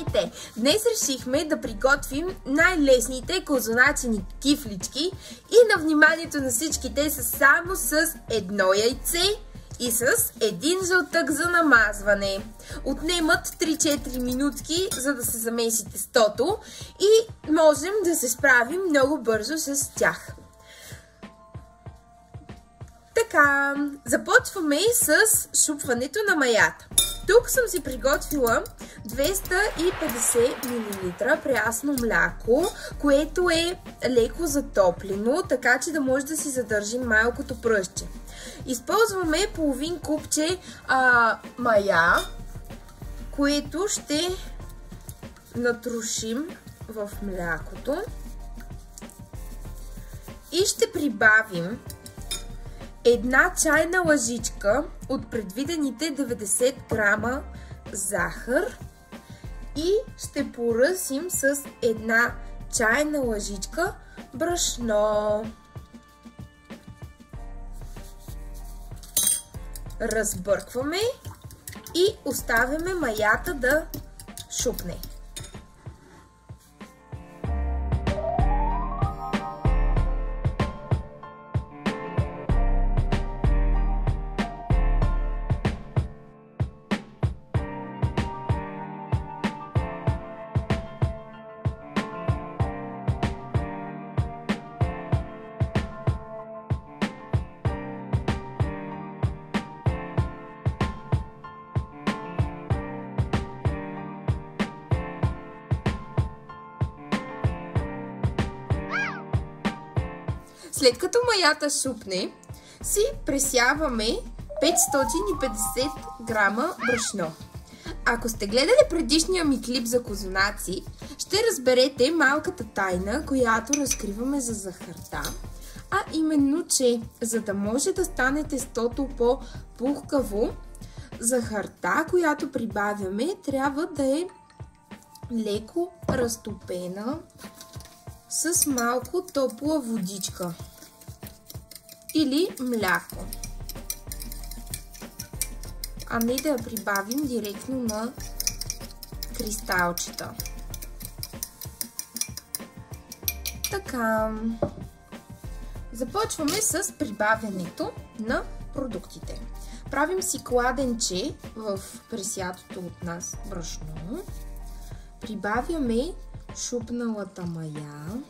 Здравейте! Днес решихме да приготвим най-лесните козуначени кифлички и на вниманието на всичките са само с едно яйце и с един жълтък за намазване. Отнемат 3-4 минутки, за да се замеси тестото и можем да се справим много бързо с тях. Така, започваме с шупването на маята. Тук съм си приготвила 250 мл прясно мляко, което е леко затоплено, така че да може да си задържим малкото пръстче. Използваме половин купче мая, което ще натрушим в млякото и ще прибавим една чайна лъжичка от предвидените 90 грама захар и ще поръсим с една чайна лъжичка брашно. Разбъркваме и оставяме маята да шупне. След като маята шупне, си пресяваме 550 грама брашно. Ако сте гледали предишния ми клип за козунаци, ще разберете малката тайна, която разкриваме за захарта. А именно, че за да може да стане тестото по-пухкаво, захарта, която прибавяме, трябва да е леко разтопена с малко топла водичка или мляко, а не да я прибавим директно на кристалчета. Така, започваме с прибавянето на продуктите. Правим си кладенче в пресятото от нас брашно. Прибавяме шупналата мая.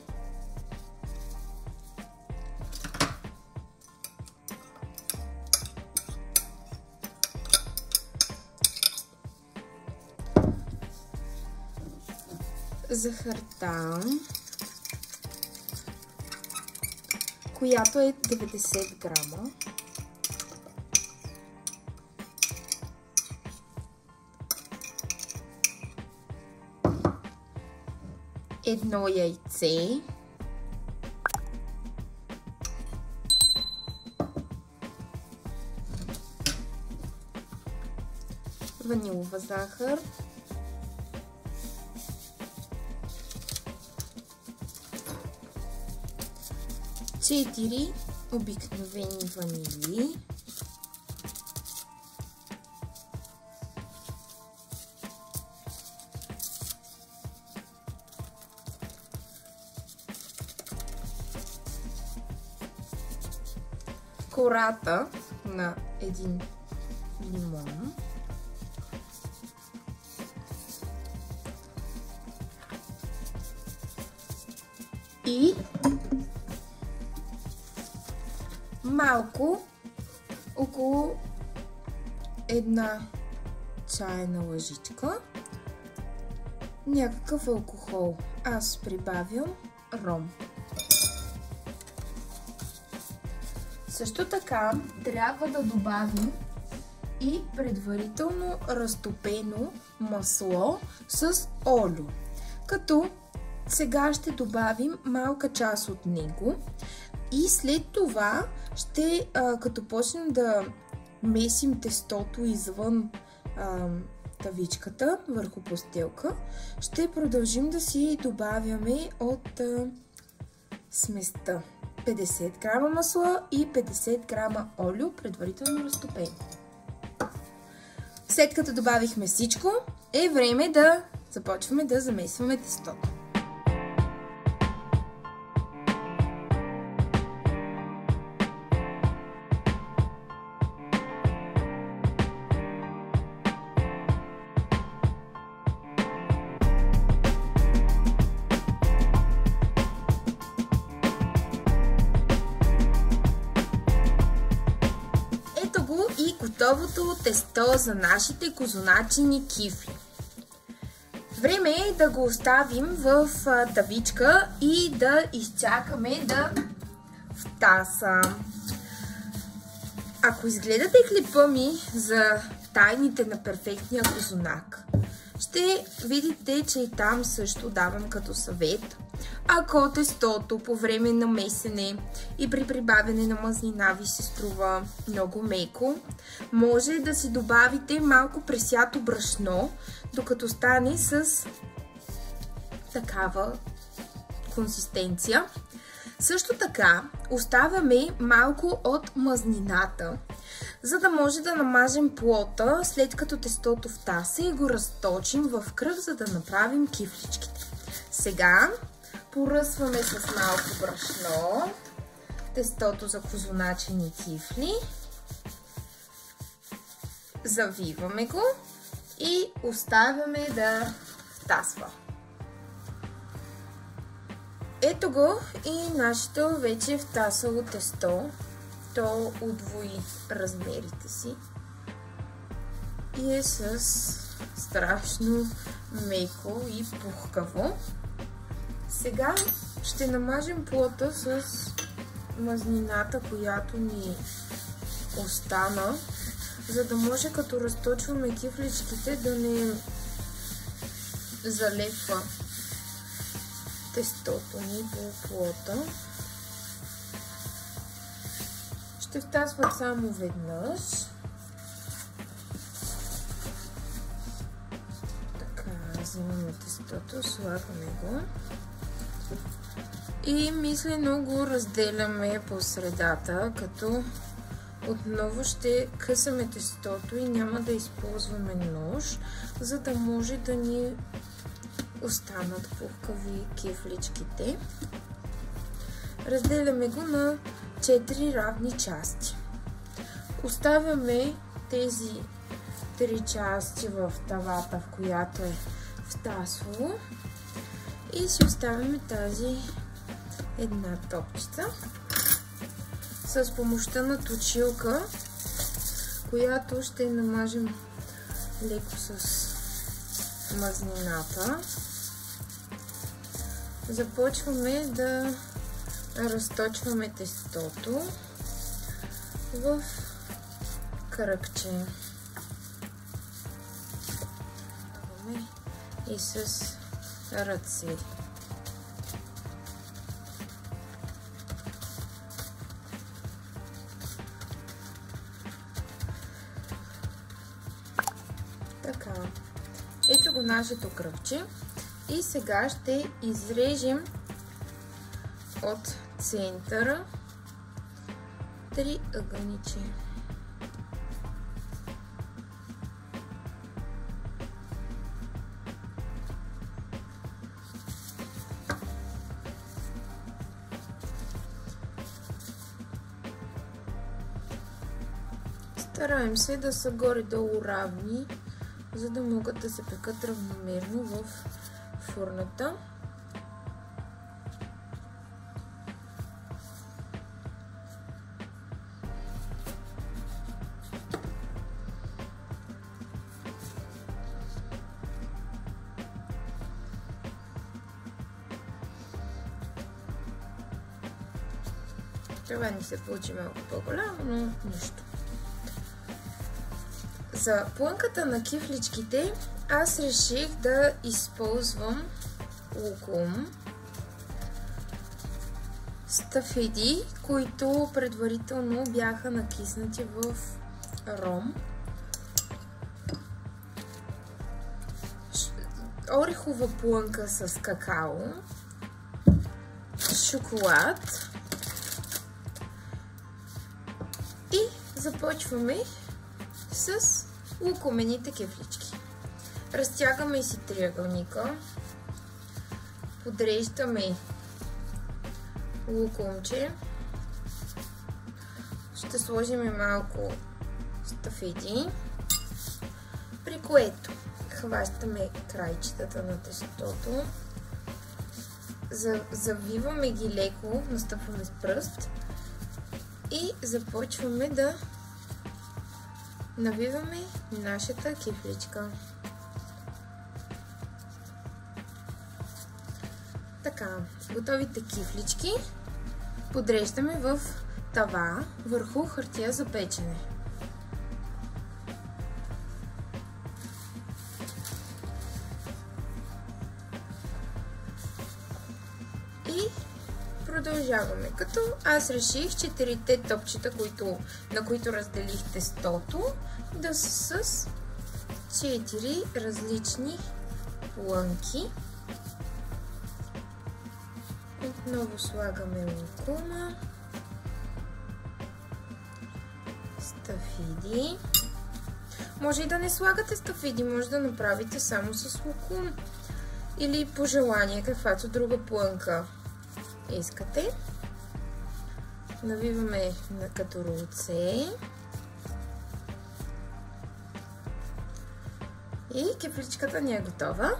Захарта, която е 90 грама. Едно яйце. Ванилова захар. Четири обикновени ванили. Кората на един лимон. И малко, около една чайна лъжичка, някакъв алкохол. Аз прибавям ром. Също така трябва да добавим и предварително разтопено масло с олио, като сега ще добавим малка част от него и след това като почнем да месим тестото извън тавичката върху постелка, ще продължим да си добавяме от сместа. 50 грама масло и 50 грама олио, предварително разтопени. След като добавихме всичко, е време да Започваме да замесваме тестото. Ето го и готовото тесто за нашите козуначени кифли. Време е да го оставим в тавичка и да изчакаме да втаса. Ако изгледате клипа ми за тайните на перфектния козунак, ще видите, че и там също давам като съвет. Ако тестото по време на месене и при прибавяне на мазнина ви се струва много меко, може да си добавите малко пресято брашно, докато стане с такава консистенция. Също така оставяме малко от мазнината, за да може да намажем плота, след като тестото втаса и го разточим в кръг, за да направим кифличките. Сега поръсваме с малко брашно тестото за козуначени кифли. Завиваме го и оставяме да втасва. Ето го и нашето вече втасало тесто. То удвои размерите си и е с страшно меко и пухкаво. Сега ще намажем плота с мазнината, която ни остана, за да може като разточваме кифличките да не залепва тестото ни по плота. Ще втасват само веднъж. Така, взимаме тестото, слагаме го и мислено го разделяме по средата, като отново ще късаме тестото и няма да използваме нож, за да може да ни останат пухкави кифличките. Разделяме го на 4 равни части. Оставяме тези 3 части в тавата, в която е втасло, и си оставяме тази една топчица с помощта на точилка, която ще намажем леко с мазнината. Започваме да разточваме тестото в кръгче. И с ръце. Така. Ето го нашето кръгче. И сега ще изрежем от центъра 3 ъгълниче. Стараем се да са горе-долу равни, за да могат да се пекат равномерно в фурната. Това ни се получи малко по-голямо, но нищо. За плънката на кифличките аз реших да използвам лукум, стафеди, които предварително бяха накиснати в ром, орехова плънка с какао, шоколад и започваме с лукумените кифлички. Разтягаме си триъгълника. Подреждаме лукумче. Ще сложим малко стафеди, при което хващаме крайчетата на тестото, завиваме ги леко, настъпваме с пръст и започваме да навиваме нашата кифличка. Така, готовите кифлички подреждаме в тава върху хартия за печене. И продължаваме. Като аз реших 4-те топчета, на които разделих тестото, да са с 4 различни плънки. Отново слагаме лукума, стафиди. Може и да не слагате стафиди, може да направите само с лукум. Или по желание, каквато друга плънка искате. Навиваме като рулце. И кефличката ни е готова.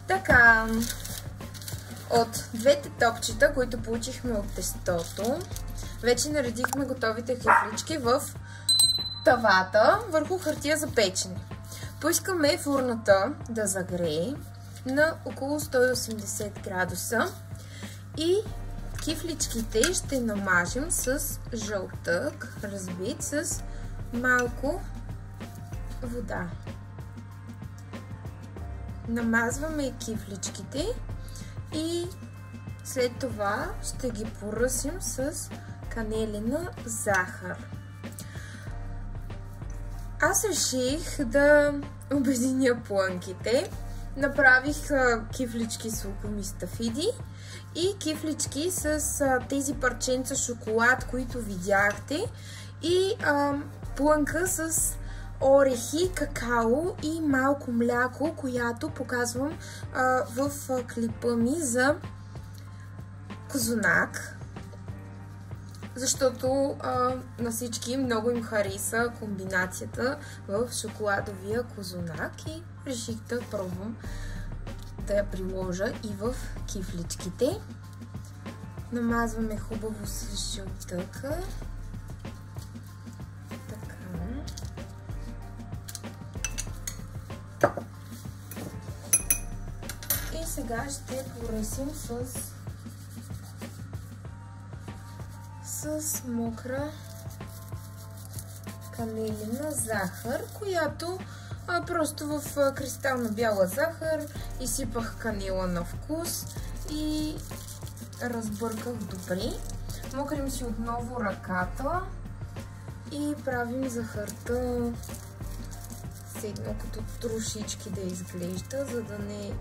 Така, от двете топчета, които получихме от тестото, вече наредихме готовите кефлички в тавата върху хартия за печене. Поискаме фурната да загрее на около 180 градуса и кифличките ще намажем с жълтък, разбит с малко вода. Намазваме кифличките и след това ще ги поръсим с канелена захар. Аз реших да обединя плънките. Направих кифлички с лукум и стафиди и кифлички с тези парченца шоколад, които видяхте, и плънка с орехи, какао и малко мляко, която показвам в клипа ми за козунак, защото на всички много им хареса комбинацията в шоколадовия козунак и реших да пробвам да я приложа и в кифличките. Намазваме хубаво с жълтъка. И сега ще поръсим с мокра канелена захар, която просто в кристална бяла захар изсипах канела на вкус и разбърках добре. Мокрим си отново ръката и правим захарта седно като трошички да изглежда, за да не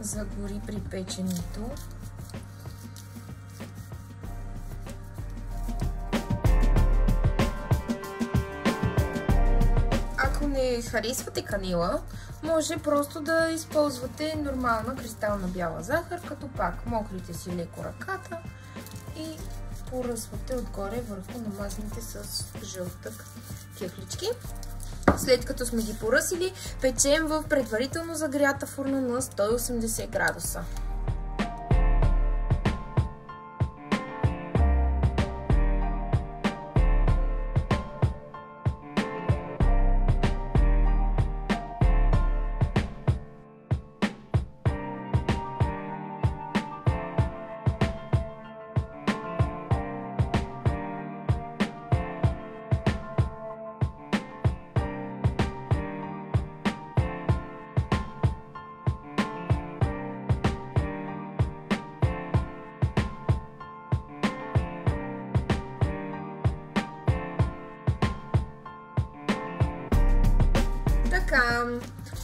загори при печенето. Ако не харесвате канела, може просто да използвате нормална кристална бяла захар, като пак мокрите си леко ръката и поръсвате отгоре върху намазаните с жълтък кефлички. След като сме ги поръсили, печем в предварително загрята фурна на 180 градуса.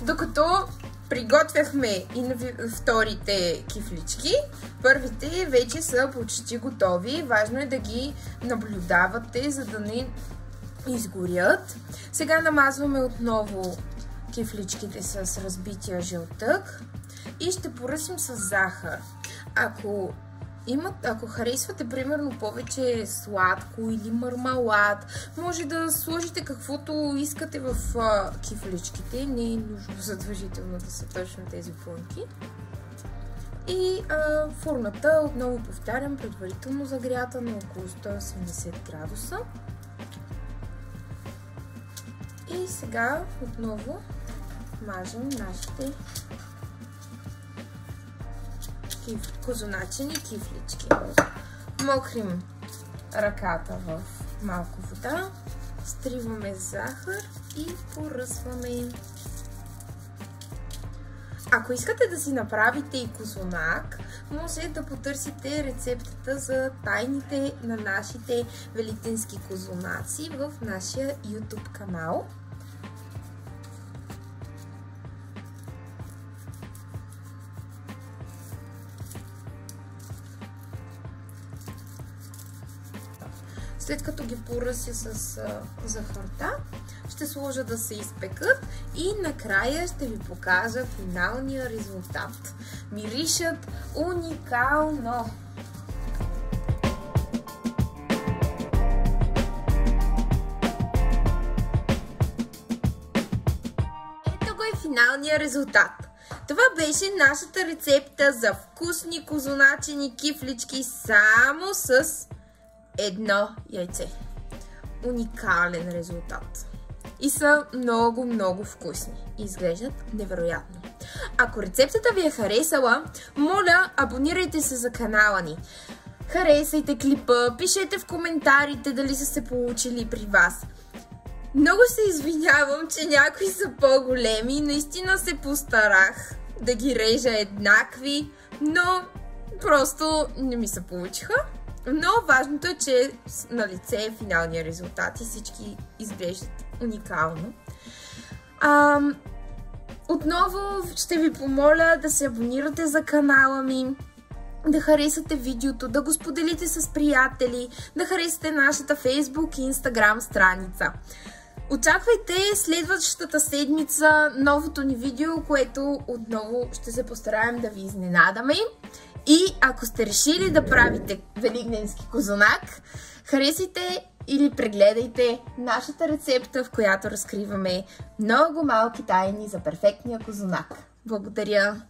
Докато приготвяхме и на вторите кифлички, първите вече са почти готови. Важно е да ги наблюдавате, за да не изгорят. Сега намазваме отново кифличките с разбития жълтък и ще поръсим с захар. Ако харесвате, примерно, повече сладко или мармалад, може да сложите каквото искате в кифличките. Не е нужно задължително да са точно тези плънки. И формата, отново повтарям, предварително загрята на около 180 градуса. И сега отново мажем нашите козуначени кифлички. Мокрим ръката в малко вода, стриваме захар и поръсваме. Ако искате да си направите и козунак, може да потърсите рецептата за тайните на нашите великденски козунаци в нашия YouTube канал. След като ги поръся с захарта, ще сложа да се изпекат и накрая ще ви покажа финалния резултат. Миришат уникално! Ето го е финалния резултат. Това беше нашата рецепта за вкусни козуначени кифлички само с едно яйце. Уникален резултат. И са много вкусни. И изглеждат невероятно. Ако рецептата ви е харесала, моля, абонирайте се за канала ни. Харесайте клипа, пишете в коментарите дали са се получили при вас. Много се извинявам, че някои са по-големи. Наистина се постарах да ги режа еднакви, но просто не ми се получиха. Но важното е, че на лице е финалния резултат и всички изглеждат уникално. Отново ще ви помоля да се абонирате за канала ми, да харесате видеото, да го споделите с приятели, да харесате нашата Facebook и Instagram страница. Очаквайте следващата седмица новото ни видео, което отново ще се постараем да ви изненадаме. И ако сте решили да правите великденски козунак, харесайте или прегледайте нашата рецепта, в която разкриваме много малки тайни за перфектния козунак. Благодаря!